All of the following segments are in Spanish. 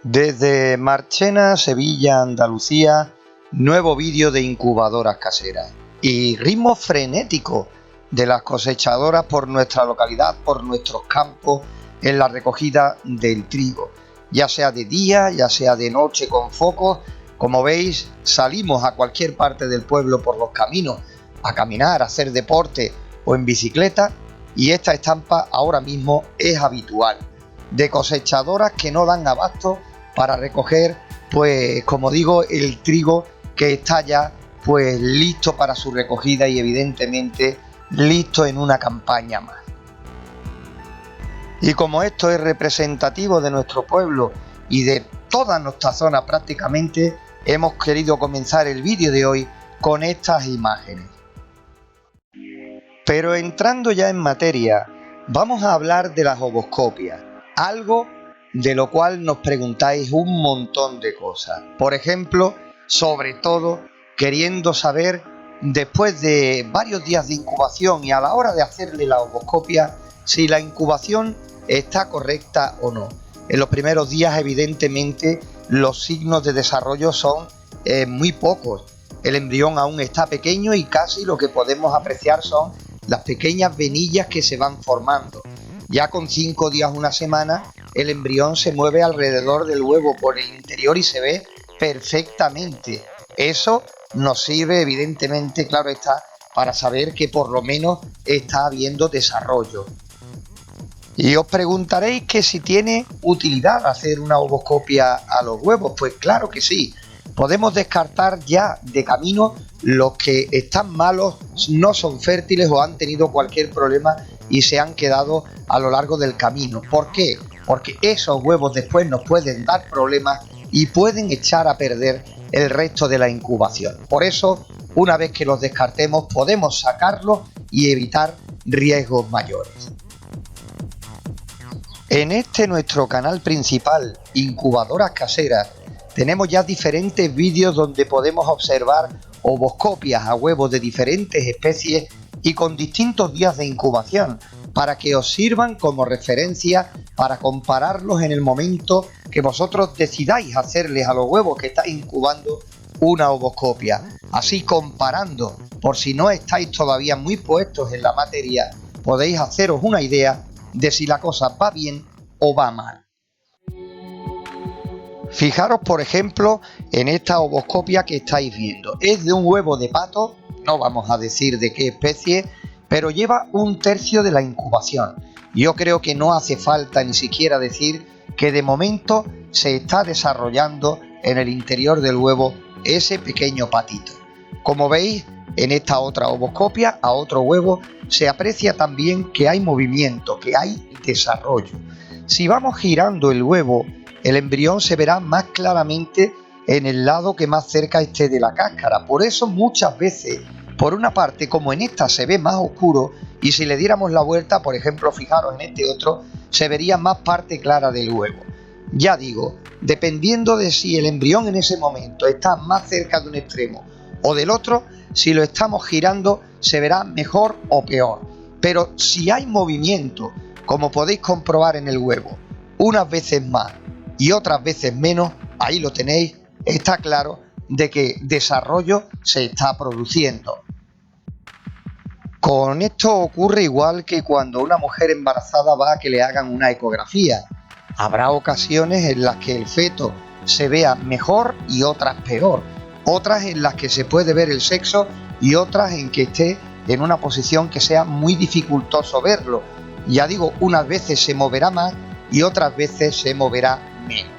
Desde Marchena, Sevilla, Andalucía, nuevo vídeo de incubadoras caseras y ritmo frenético de las cosechadoras por nuestra localidad, por nuestros campos, en la recogida del trigo, ya sea de día, ya sea de noche con focos. Como veis, salimos a cualquier parte del pueblo por los caminos a caminar, a hacer deporte o en bicicleta, y esta estampa ahora mismo es habitual, de cosechadoras que no dan abasto para recoger, pues como digo, el trigo que está ya pues listo para su recogida y evidentemente listo en una campaña más. Y como esto es representativo de nuestro pueblo y de toda nuestra zona prácticamente, hemos querido comenzar el vídeo de hoy con estas imágenes. Pero entrando ya en materia, vamos a hablar de las ovoscopias, algo de lo cual nos preguntáis un montón de cosas. Por ejemplo, sobre todo queriendo saber, después de varios días de incubación y a la hora de hacerle la ovoscopia, si la incubación está correcta o no. En los primeros días, evidentemente, los signos de desarrollo son muy pocos. El embrión aún está pequeño y casi lo que podemos apreciar son las pequeñas venillas que se van formando. Ya con 5 días, una semana, el embrión se mueve alrededor del huevo por el interior y se ve perfectamente. Eso nos sirve evidentemente, claro está, para saber que por lo menos está habiendo desarrollo. Y os preguntaréis que si tiene utilidad hacer una ovoscopia a los huevos. Pues claro que sí. Podemos descartar ya de camino los que están malos, no son fértiles o han tenido cualquier problema y se han quedado a lo largo del camino. ¿Por qué? Porque esos huevos después nos pueden dar problemas y pueden echar a perder el resto de la incubación. Por eso, una vez que los descartemos, podemos sacarlos y evitar riesgos mayores. En este nuestro canal principal, Incubadoras Caseras, tenemos ya diferentes vídeos donde podemos observar ovoscopias a huevos de diferentes especies y con distintos días de incubación, para que os sirvan como referencia para compararlos en el momento que vosotros decidáis hacerles a los huevos que estáis incubando una ovoscopia. Así, comparando, por si no estáis todavía muy puestos en la materia, podéis haceros una idea de si la cosa va bien o va mal. Fijaros, por ejemplo, en esta ovoscopia que estáis viendo. Es de un huevo de pato, no vamos a decir de qué especie, pero lleva 1/3 de la incubación. Yo creo que no hace falta ni siquiera decir que de momento se está desarrollando en el interior del huevo ese pequeño patito. Como veis, en esta otra ovoscopia, a otro huevo, se aprecia también que hay movimiento, que hay desarrollo. Si vamos girando el huevo, el embrión se verá más claramente en el lado que más cerca esté de la cáscara. Por eso muchas veces, por una parte, como en esta se ve más oscuro, y si le diéramos la vuelta, por ejemplo, fijaros en este otro, se vería más parte clara del huevo. Ya digo, dependiendo de si el embrión en ese momento está más cerca de un extremo o del otro, si lo estamos girando se verá mejor o peor. Pero si hay movimiento, como podéis comprobar en el huevo, unas veces más y otras veces menos, ahí lo tenéis, está claro de que desarrollo se está produciendo. Con esto ocurre igual que cuando una mujer embarazada va a que le hagan una ecografía. Habrá ocasiones en las que el feto se vea mejor y otras peor. Otras en las que se puede ver el sexo y otras en que esté en una posición que sea muy dificultoso verlo. Ya digo, unas veces se moverá más y otras veces se moverá menos.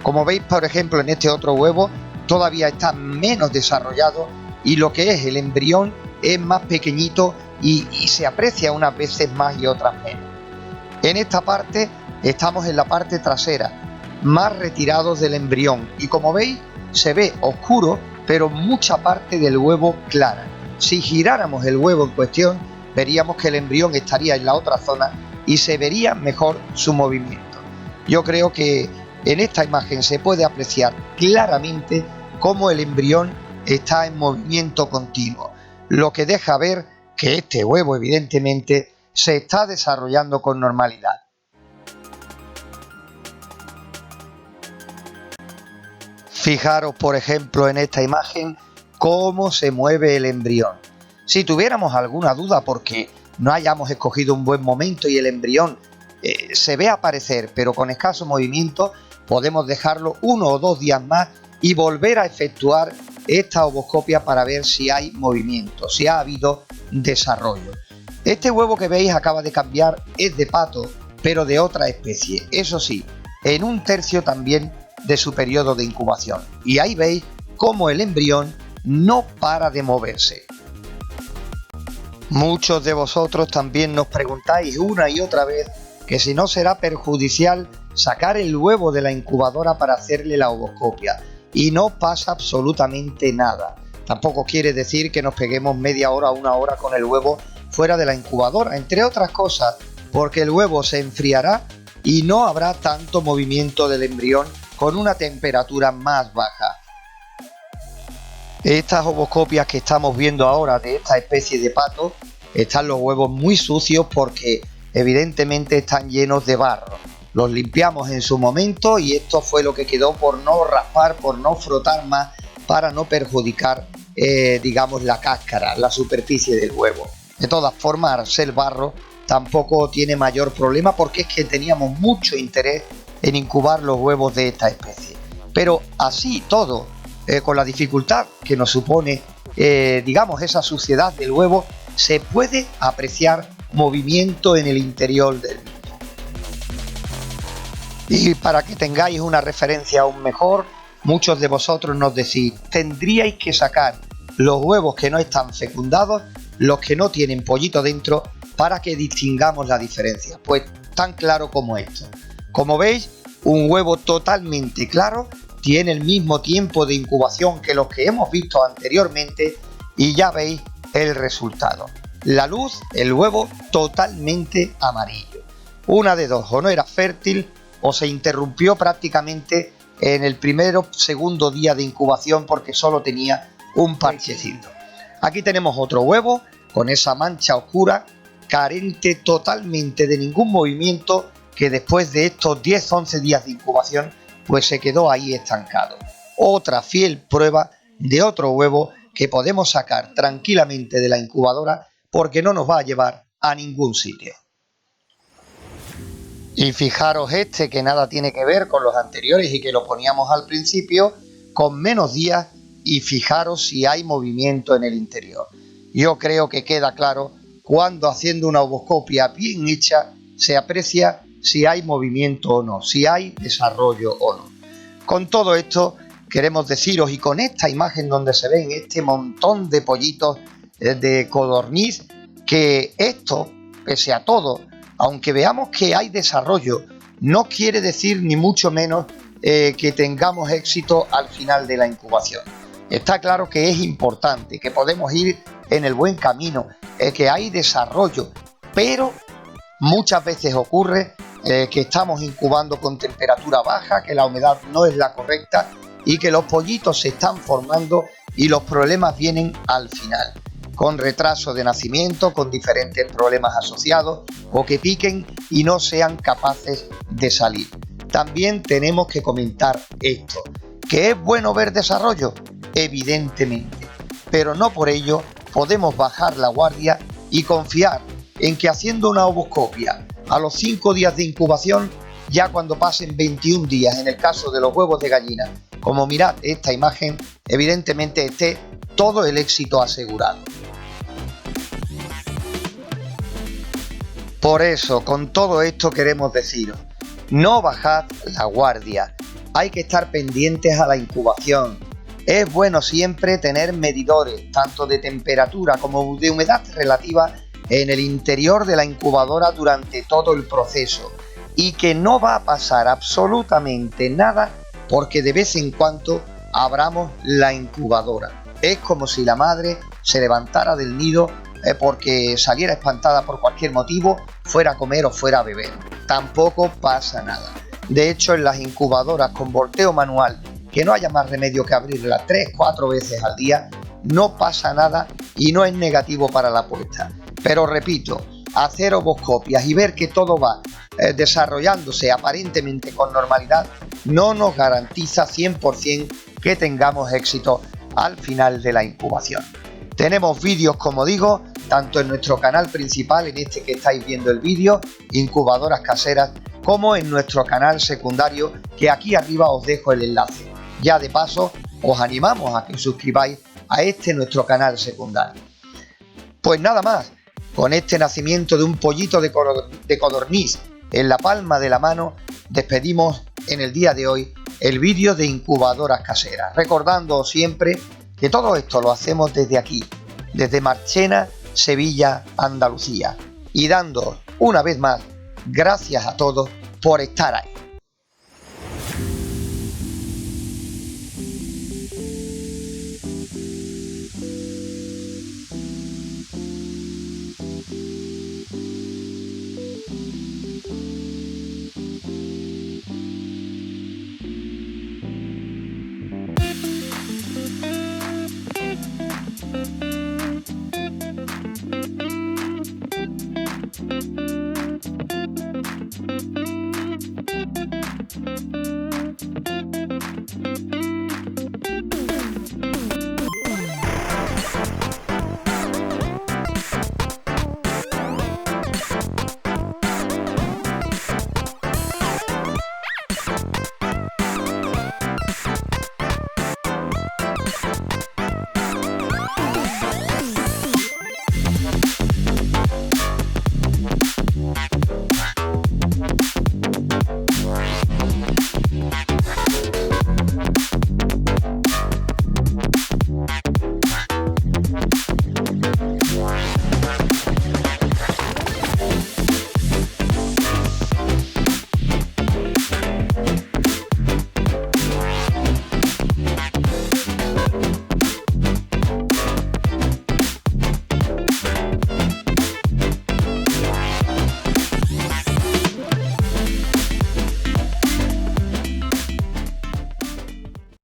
Como veis, por ejemplo, en este otro huevo todavía está menos desarrollado y lo que es el embrión es más pequeñito y se aprecia unas veces más y otras menos. En esta parte estamos en la parte trasera, más retirados del embrión, y como veis se ve oscuro, pero mucha parte del huevo clara. Si giráramos el huevo en cuestión, veríamos que el embrión estaría en la otra zona y se vería mejor su movimiento. Yo creo que en esta imagen se puede apreciar claramente cómo el embrión está en movimiento continuo, lo que deja ver que este huevo evidentemente se está desarrollando con normalidad. Fijaros, por ejemplo, en esta imagen cómo se mueve el embrión. Si tuviéramos alguna duda porque no hayamos escogido un buen momento y el embrión se ve aparecer, pero con escaso movimiento, podemos dejarlo 1 o 2 días más y volver a efectuar esta ovoscopia para ver si hay movimiento, si ha habido desarrollo. Este huevo que veis acaba de cambiar, es de pato, pero de otra especie, eso sí, en 1/3 también de su periodo de incubación. Y ahí veis cómo el embrión no para de moverse. Muchos de vosotros también nos preguntáis una y otra vez que si no será perjudicial sacar el huevo de la incubadora para hacerle la ovoscopia. Y no pasa absolutamente nada. Tampoco quiere decir que nos peguemos media hora o 1 hora con el huevo fuera de la incubadora, entre otras cosas, porque el huevo se enfriará y no habrá tanto movimiento del embrión con una temperatura más baja. Estas ovoscopias que estamos viendo ahora de esta especie de pato, están los huevos muy sucios porque evidentemente están llenos de barro. Los limpiamos en su momento y esto fue lo que quedó por no raspar, por no frotar más, para no perjudicar, digamos, la cáscara, la superficie del huevo. De todas formas, al ser barro, tampoco tiene mayor problema porque es que teníamos mucho interés en incubar los huevos de esta especie. Pero así todo, con la dificultad que nos supone, digamos, esa suciedad del huevo, se puede apreciar movimiento en el interior del mismo. Y para que tengáis una referencia aún mejor, muchos de vosotros nos decís, tendríais que sacar los huevos que no están fecundados, los que no tienen pollito dentro, para que distingamos la diferencia. Pues tan claro como esto. Como veis, un huevo totalmente claro tiene el mismo tiempo de incubación que los que hemos visto anteriormente y ya veis el resultado. La luz, el huevo totalmente amarillo. Una de dos, o no era fértil o se interrumpió prácticamente en el segundo día de incubación porque solo tenía un parchecito. Aquí tenemos otro huevo con esa mancha oscura, carente totalmente de ningún movimiento, que después de estos 10-11 días de incubación pues se quedó ahí estancado. Otra fiel prueba de otro huevo que podemos sacar tranquilamente de la incubadora porque no nos va a llevar a ningún sitio. Y fijaros este, que nada tiene que ver con los anteriores y que lo poníamos al principio, con menos días, y fijaros si hay movimiento en el interior. Yo creo que queda claro cuando haciendo una ovoscopia bien hecha se aprecia si hay movimiento o no, si hay desarrollo o no. Con todo esto queremos deciros, y con esta imagen donde se ven este montón de pollitos de codorniz, que esto, pese a todo, aunque veamos que hay desarrollo, no quiere decir ni mucho menos que tengamos éxito al final de la incubación. Está claro que es importante, que podemos ir en el buen camino, que hay desarrollo, pero muchas veces ocurre que estamos incubando con temperatura baja, que la humedad no es la correcta y que los pollitos se están formando y los problemas vienen al final, con retraso de nacimiento, con diferentes problemas asociados, o que piquen y no sean capaces de salir. También tenemos que comentar esto, que es bueno ver desarrollo, evidentemente, pero no por ello podemos bajar la guardia y confiar en que haciendo una ovoscopia a los 5 días de incubación, ya cuando pasen 21 días en el caso de los huevos de gallina, como mirad esta imagen, evidentemente esté todo el éxito asegurado. Por eso, con todo esto queremos deciros, no bajad la guardia, hay que estar pendientes a la incubación. Es bueno siempre tener medidores, tanto de temperatura como de humedad relativa, en el interior de la incubadora durante todo el proceso, y que no va a pasar absolutamente nada porque de vez en cuando abramos la incubadora. Es como si la madre se levantara del nido porque saliera espantada por cualquier motivo, fuera a comer o fuera a beber. Tampoco pasa nada. De hecho, en las incubadoras con volteo manual, que no haya más remedio que abrirla 3-4 veces al día, no pasa nada y no es negativo para la puesta. Pero repito, hacer ovoscopias y ver que todo va desarrollándose aparentemente con normalidad no nos garantiza 100% que tengamos éxito al final de la incubación. Tenemos vídeos, como digo, tanto en nuestro canal principal, en este que estáis viendo el vídeo, Incubadoras Caseras, como en nuestro canal secundario, que aquí arriba os dejo el enlace. Ya de paso, os animamos a que os suscribáis a este nuestro canal secundario. Pues nada más, con este nacimiento de un pollito de codorniz en la palma de la mano, despedimos en el día de hoy el vídeo de Incubadoras Caseras, recordando siempre que todo esto lo hacemos desde aquí, desde Marchena, Sevilla, Andalucía, y dando una vez más gracias a todos por estar ahí.